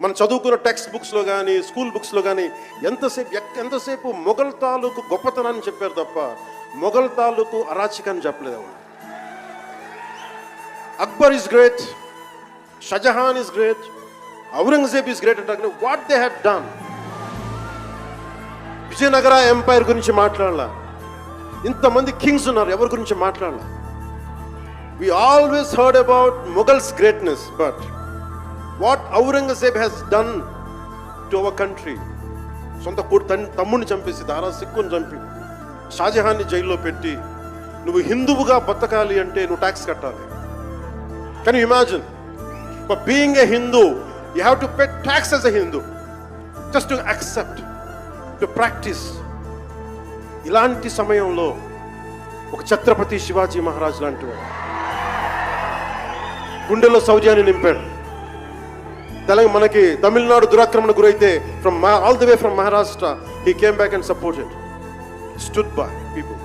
మనం చదువుకున్న టెక్స్ట్ బుక్స్లో కానీ స్కూల్ బుక్స్లో కానీ ఎంతసేపు మొఘల్ తాలూకు గొప్పతనాన్ని చెప్పారు తప్ప మొఘల్ తాలూకు అరాచకాన్ని చెప్పలేదు ఎవరు. Akbar is great, Shahjahan is great, Aurangzeb is great అంటే what they had done. Vijayanagara empire గురించి మాట్లాడాల, ఇంతమంది కింగ్స్ ఉన్నారు, ఎవరి గురించి మాట్లాడాల. We always heard about Mughals greatness, but what Aurangzeb has done to our country. సొంత తమ్ముడిని చంపేసి, దారా సిక్కుని చంపి, షాజహాన్ని జైల్లో పెట్టి, నువ్వు హిందువుగా బతకాలి అంటే నువ్వు ట్యాక్స్ కట్టాలి. Can you imagine? For being a Hindu you have to pay tax as a Hindu, just to accept, to practice. ఇలాంటి సమయంలో ఒక ఛత్రపతి శివాజీ మహారాజ్ లాంటి వాడు గుండెల్లో శౌర్యాన్ని నింపాడు. మనకి తమిళనాడు దురాక్రమణ గురైతే all the way from Maharashtra he came back and supported, stood by people.